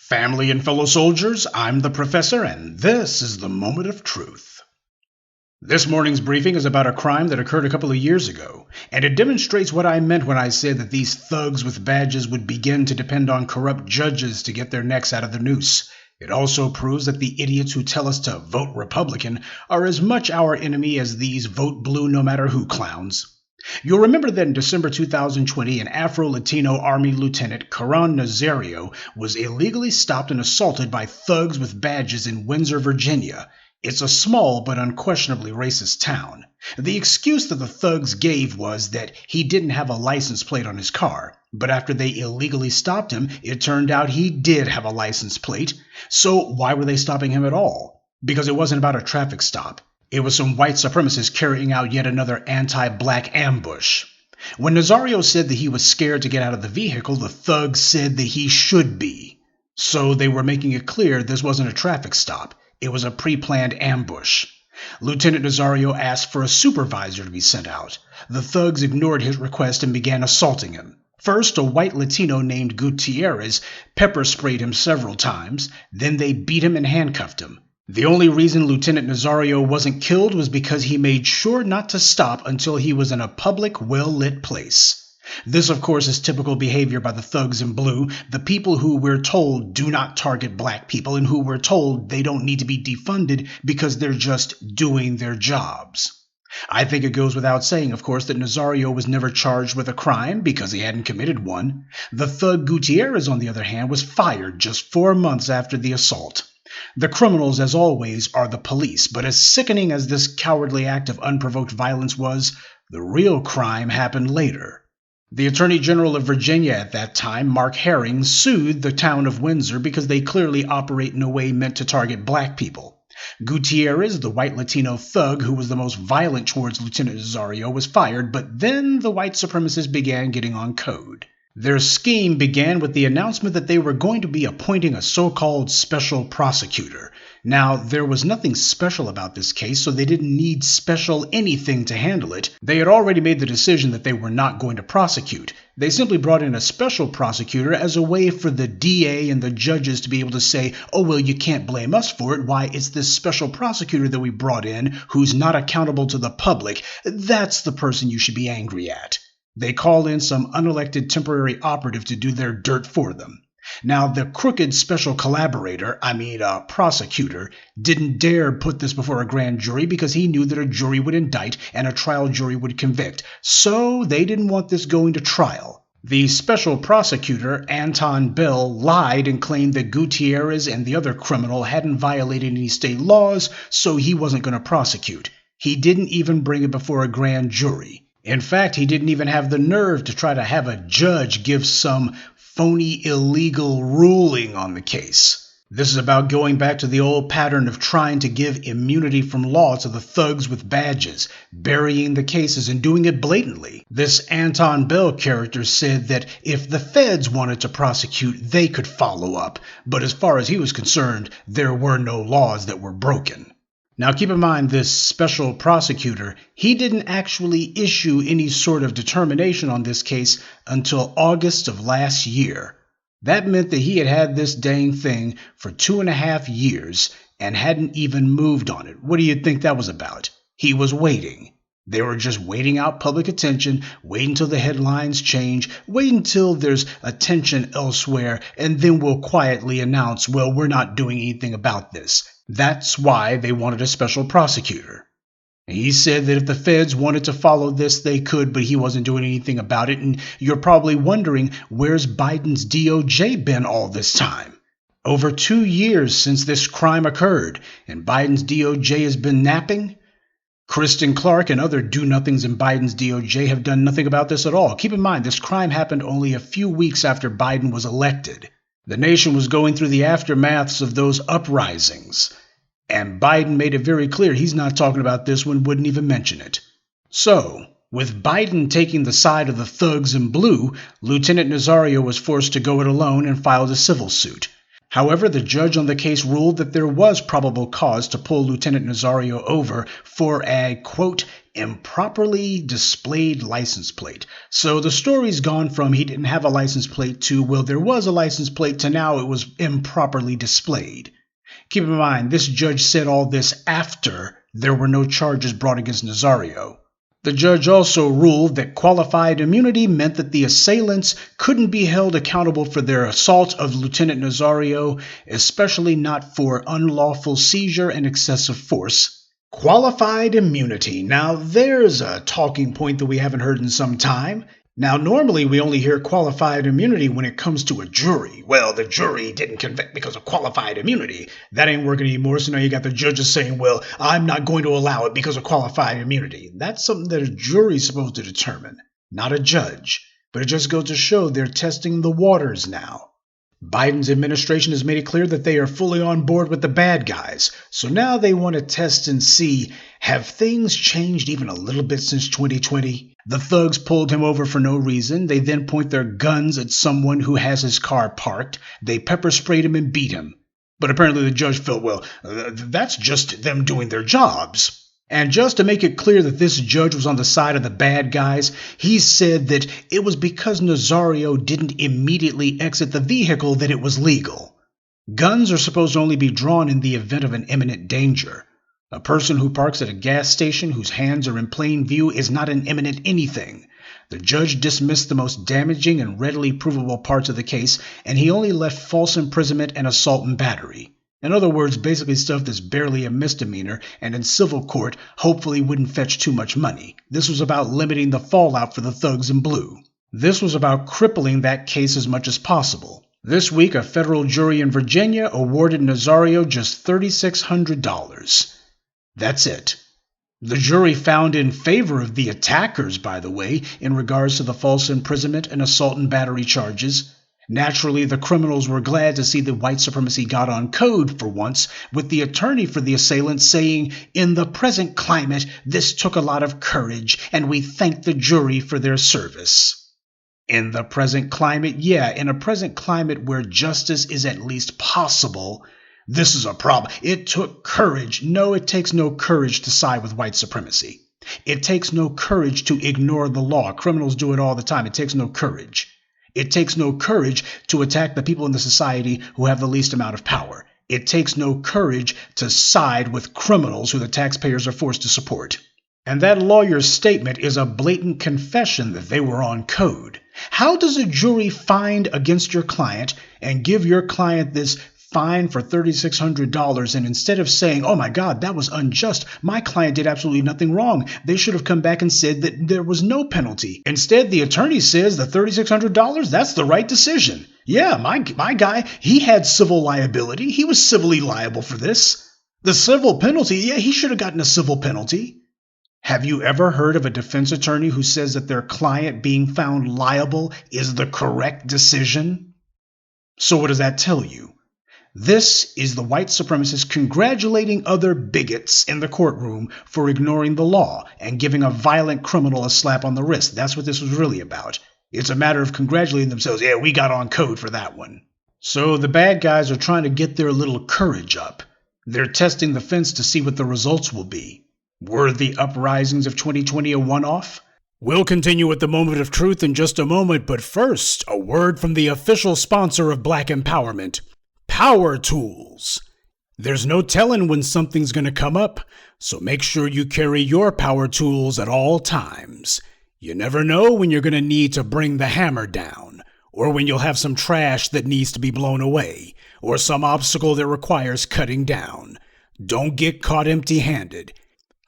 Family and fellow soldiers, I'm the Professor, and this is the Moment of Truth. This morning's briefing is about a crime that occurred a couple of years ago, and it demonstrates what I meant when I said that these thugs with badges would begin to depend on corrupt judges to get their necks out of the noose. It also proves that the idiots who tell us to vote Republican are as much our enemy as these vote blue no matter who clowns. You'll remember that in December 2020, an Afro-Latino Army Lieutenant, Nazario, was illegally stopped and assaulted by thugs with badges in Windsor, Virginia. It's a small but unquestionably racist town. The excuse that the thugs gave was that he didn't have a license plate on his car. But after they illegally stopped him, it turned out he did have a license plate. So why were they stopping him at all? Because it wasn't about a traffic stop. It was some white supremacists carrying out yet another anti-black ambush. When Nazario said that he was scared to get out of the vehicle, the thugs said that he should be. So they were making it clear this wasn't a traffic stop. It was a pre-planned ambush. Lieutenant Nazario asked for a supervisor to be sent out. The thugs ignored his request and began assaulting him. First, a white Latino named Gutierrez pepper sprayed him several times. Then they beat him and handcuffed him. The only reason Lieutenant Nazario wasn't killed was because he made sure not to stop until he was in a public, well-lit place. This, of course, is typical behavior by the thugs in blue, the people who we're told do not target black people and who we're told they don't need to be defunded because they're just doing their jobs. I think it goes without saying, of course, that Nazario was never charged with a crime because he hadn't committed one. The thug Gutierrez, on the other hand, was fired just 4 months after the assault. The criminals, as always, are the police, but as sickening as this cowardly act of unprovoked violence was, the real crime happened later. The Attorney General of Virginia at that time, Mark Herring, sued the town of Windsor because they clearly operate in a way meant to target black people. Gutierrez, the white Latino thug who was the most violent towards Lieutenant Nazario, was fired, but then the white supremacists began getting on code. Their scheme began with the announcement that they were going to be appointing a so-called special prosecutor. Now, there was nothing special about this case, so they didn't need special anything to handle it. They had already made the decision that they were not going to prosecute. They simply brought in a special prosecutor as a way for the DA and the judges to be able to say, oh, well, you can't blame us for it. Why, it's this special prosecutor that we brought in who's not accountable to the public. That's the person you should be angry at. They called in some unelected temporary operative to do their dirt for them. Now, the crooked special prosecutor, didn't dare put this before a grand jury because he knew that a jury would indict and a trial jury would convict. So they didn't want this going to trial. The special prosecutor, Anton Bell, lied and claimed that Gutierrez and the other criminal hadn't violated any state laws, so he wasn't going to prosecute. He didn't even bring it before a grand jury. In fact, he didn't even have the nerve to try to have a judge give some phony illegal ruling on the case. This is about going back to the old pattern of trying to give immunity from law to the thugs with badges, burying the cases and doing it blatantly. This Anton Bell character said that if the feds wanted to prosecute, they could follow up, but as far as he was concerned, there were no laws that were broken. Now keep in mind, this special prosecutor, he didn't actually issue any sort of determination on this case until August of last year. That meant that he had had this dang thing for 2.5 years and hadn't even moved on it. What do you think that was about? He was waiting. They were just waiting out public attention, wait until the headlines change, wait until there's attention elsewhere, and then we'll quietly announce, well, we're not doing anything about this. That's why they wanted a special prosecutor. And he said that if the feds wanted to follow this, they could, but he wasn't doing anything about it. And you're probably wondering, where's Biden's DOJ been all this time? Over 2 years since this crime occurred, and Biden's DOJ has been napping? Kristen Clark and other do-nothings in Biden's DOJ have done nothing about this at all. Keep in mind, this crime happened only a few weeks after Biden was elected. The nation was going through the aftermaths of those uprisings. And Biden made it very clear he's not talking about this one, wouldn't even mention it. So, with Biden taking the side of the thugs in blue, Lieutenant Nazario was forced to go it alone and filed a civil suit. However, the judge on the case ruled that there was probable cause to pull Lieutenant Nazario over for a, quote, improperly displayed license plate. So the story's gone from he didn't have a license plate to, well, there was a license plate to now it was improperly displayed. Keep in mind, this judge said all this after there were no charges brought against Nazario. The judge also ruled that qualified immunity meant that the assailants couldn't be held accountable for their assault of Lieutenant Nazario, especially not for unlawful seizure and excessive force. Qualified immunity. Now, there's a talking point that we haven't heard in some time. Now, normally we only hear qualified immunity when it comes to a jury. Well, the jury didn't convict because of qualified immunity. That ain't working anymore, so now you got the judges saying, well, I'm not going to allow it because of qualified immunity. That's something that a jury's supposed to determine, not a judge. But it just goes to show they're testing the waters now. Biden's administration has made it clear that they are fully on board with the bad guys. So now they want to test and see, have things changed even a little bit since 2020? The thugs pulled him over for no reason. They then point their guns at someone who has his car parked. They pepper sprayed him and beat him. But apparently the judge felt, well, that's just them doing their jobs. And just to make it clear that this judge was on the side of the bad guys, he said that it was because Nazario didn't immediately exit the vehicle that it was legal. Guns are supposed to only be drawn in the event of an imminent danger. A person who parks at a gas station whose hands are in plain view is not an imminent anything. The judge dismissed the most damaging and readily provable parts of the case, and he only left false imprisonment and assault and battery. In other words, basically stuff that's barely a misdemeanor and in civil court hopefully wouldn't fetch too much money. This was about limiting the fallout for the thugs in blue. This was about crippling that case as much as possible. This week, a federal jury in Virginia awarded Nazario just $3,600. That's it. The jury found in favor of the attackers, by the way, in regards to the false imprisonment and assault and battery charges. Naturally, the criminals were glad to see that white supremacy got on code for once, with the attorney for the assailants saying, in the present climate, this took a lot of courage, and we thank the jury for their service. In the present climate, yeah, in a present climate where justice is at least possible, this is a problem. It took courage. No, it takes no courage to side with white supremacy. It takes no courage to ignore the law. Criminals do it all the time. It takes no courage. It takes no courage to attack the people in the society who have the least amount of power. It takes no courage to side with criminals who the taxpayers are forced to support. And that lawyer's statement is a blatant confession that they were on code. How does a jury find against your client and give your client this fine for $3,600, and instead of saying, oh my God, that was unjust, my client did absolutely nothing wrong, they should have come back and said that there was no penalty. Instead, the attorney says the $3,600, that's the right decision. Yeah, my guy, he had civil liability. He was civilly liable for this. The civil penalty, yeah, he should have gotten a civil penalty. Have you ever heard of a defense attorney who says that their client being found liable is the correct decision? So what does that tell you? This is the white supremacists congratulating other bigots in the courtroom for ignoring the law and giving a violent criminal a slap on the wrist. That's what this was really about. It's a matter of congratulating themselves. Yeah, we got on code for that one. So the bad guys are trying to get their little courage up. They're testing the fence to see what the results will be. Were the uprisings of 2020 a one-off? We'll continue with the moment of truth in just a moment, but first, a word from the official sponsor of Black Empowerment. Power tools. There's no telling when something's going to come up, so make sure you carry your power tools at all times. You never know when you're going to need to bring the hammer down, or when you'll have some trash that needs to be blown away, or some obstacle that requires cutting down. Don't get caught empty-handed.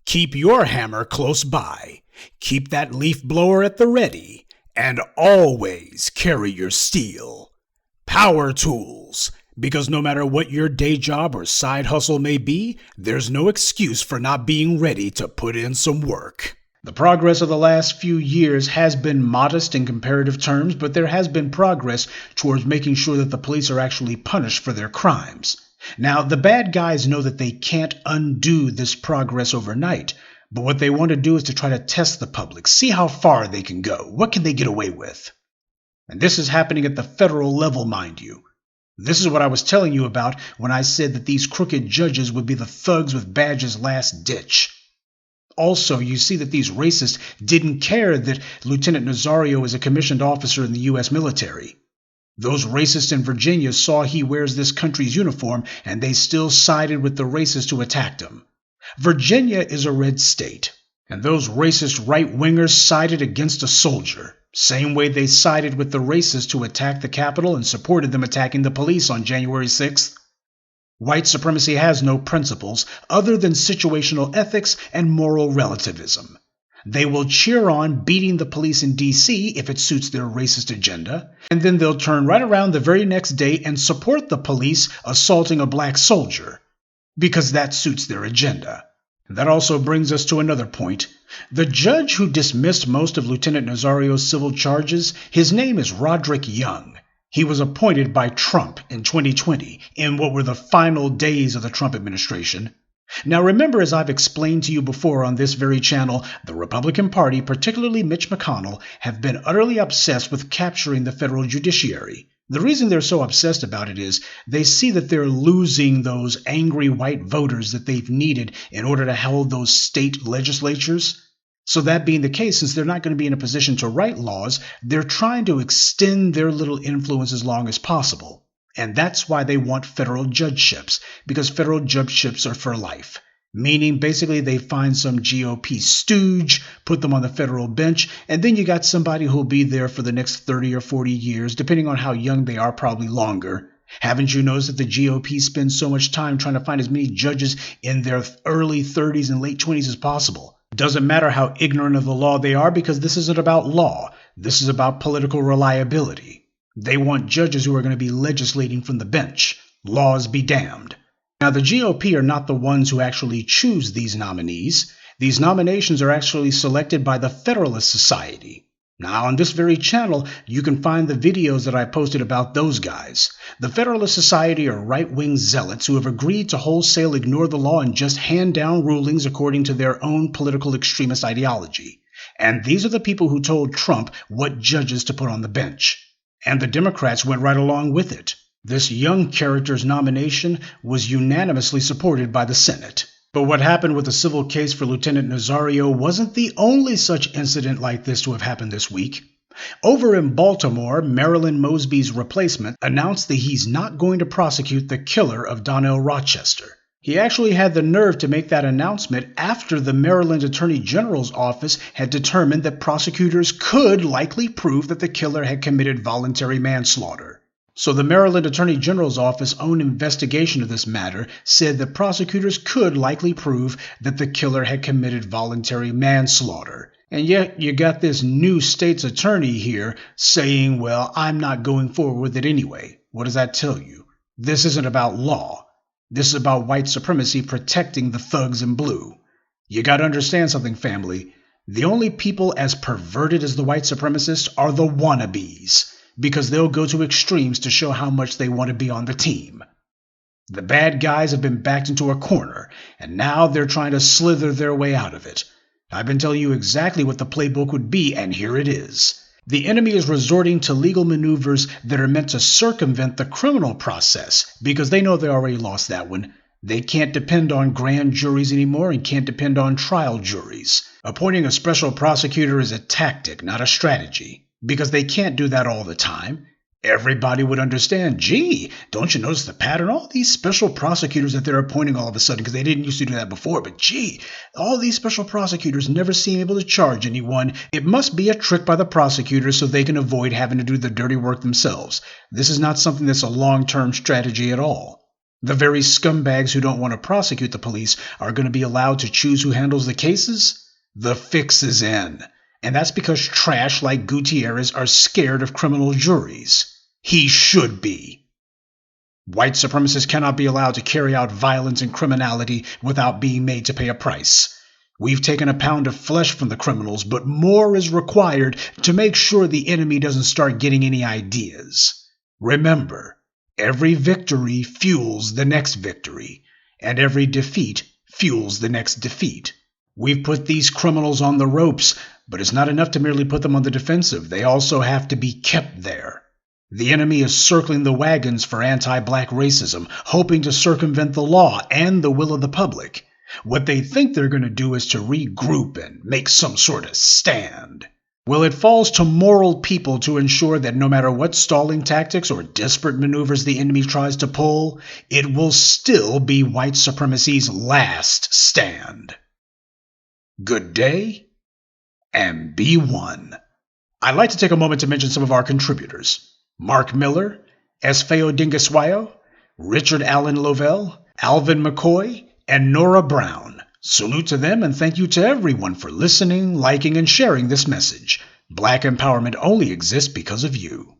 Keep your hammer close by. Keep that leaf blower at the ready, and always carry your steel. Power tools. Because no matter what your day job or side hustle may be, there's no excuse for not being ready to put in some work. The progress of the last few years has been modest in comparative terms, but there has been progress towards making sure that the police are actually punished for their crimes. Now, the bad guys know that they can't undo this progress overnight, but what they want to do is to try to test the public, see how far they can go. What can they get away with? And this is happening at the federal level, mind you. This is what I was telling you about when I said that these crooked judges would be the thugs with badges last ditch. Also, you see that these racists didn't care that Lieutenant Nazario is a commissioned officer in the U.S. military. Those racists in Virginia saw he wears this country's uniform, and they still sided with the racists who attacked him. Virginia is a red state, and those racist right-wingers sided against a soldier, same way they sided with the racists who attacked the Capitol and supported them attacking the police on January 6th. White supremacy has no principles other than situational ethics and moral relativism. They will cheer on beating the police in D.C. if it suits their racist agenda, and then they'll turn right around the very next day and support the police assaulting a black soldier, because that suits their agenda. That also brings us to another point. The judge who dismissed most of Lieutenant Nazario's civil charges, his name is Roderick Young. He was appointed by Trump in 2020 in what were the final days of the Trump administration. Now remember, as I've explained to you before on this very channel, the Republican Party, particularly Mitch McConnell, have been utterly obsessed with capturing the federal judiciary. The reason they're so obsessed about it is they see that they're losing those angry white voters that they've needed in order to hold those state legislatures. So that being the case, since they're not going to be in a position to write laws, they're trying to extend their little influence as long as possible. And that's why they want federal judgeships, because federal judgeships are for life. Meaning, basically, they find some GOP stooge, put them on the federal bench, and then you got somebody who'll be there for the next 30 or 40 years, depending on how young they are, probably longer. Haven't you noticed that the GOP spends so much time trying to find as many judges in their early 30s and late 20s as possible? Doesn't matter how ignorant of the law they are, because this isn't about law. This is about political reliability. They want judges who are going to be legislating from the bench. Laws be damned. Now, the GOP are not the ones who actually choose these nominees. These nominations are actually selected by the Federalist Society. Now, on this very channel, you can find the videos that I posted about those guys. The Federalist Society are right-wing zealots who have agreed to wholesale ignore the law and just hand down rulings according to their own political extremist ideology. And these are the people who told Trump what judges to put on the bench. And the Democrats went right along with it. This young character's nomination was unanimously supported by the Senate. But what happened with the civil case for Lieutenant Nazario wasn't the only such incident like this to have happened this week. Over in Baltimore, Marilyn Mosby's replacement announced that he's not going to prosecute the killer of Donnell Rochester. He actually had the nerve to make that announcement after the Maryland Attorney General's office had determined that prosecutors could likely prove that the killer had committed voluntary manslaughter. So the Maryland Attorney General's office's own investigation of this matter said that prosecutors could likely prove that the killer had committed voluntary manslaughter. And yet you got this new state's attorney here saying, well, I'm not going forward with it anyway. What does that tell you? This isn't about law. This is about white supremacy protecting the thugs in blue. You got to understand something, family. The only people as perverted as the white supremacists are the wannabes, because they'll go to extremes to show how much they want to be on the team. The bad guys have been backed into a corner, and now they're trying to slither their way out of it. I've been telling you exactly what the playbook would be, and here it is. The enemy is resorting to legal maneuvers that are meant to circumvent the criminal process, because they know they already lost that one. They can't depend on grand juries anymore and can't depend on trial juries. Appointing a special prosecutor is a tactic, not a strategy, because they can't do that all the time. Everybody would understand, gee, don't you notice the pattern? All these special prosecutors that they're appointing all of a sudden, because they didn't used to do that before, but gee, all these special prosecutors never seem able to charge anyone. It must be a trick by the prosecutors so they can avoid having to do the dirty work themselves. This is not something that's a long-term strategy at all. The very scumbags who don't want to prosecute the police are going to be allowed to choose who handles the cases? The fix is in. And that's because trash like Gutierrez are scared of criminal juries. He should be. White supremacists cannot be allowed to carry out violence and criminality without being made to pay a price. We've taken a pound of flesh from the criminals, but more is required to make sure the enemy doesn't start getting any ideas. Remember, every victory fuels the next victory, and every defeat fuels the next defeat. We've put these criminals on the ropes, but it's not enough to merely put them on the defensive. They also have to be kept there. The enemy is circling the wagons for anti-black racism, hoping to circumvent the law and the will of the public. What they think they're going to do is to regroup and make some sort of stand. Well, it falls to moral people to ensure that no matter what stalling tactics or desperate maneuvers the enemy tries to pull, it will still be white supremacy's last stand. Good day, and be one. I'd like to take a moment to mention some of our contributors. Mark Miller, Esfeo Dingaswayo, Richard Allen Lovell, Alvin McCoy, and Nora Brown. Salute to them and thank you to everyone for listening, liking, and sharing this message. Black empowerment only exists because of you.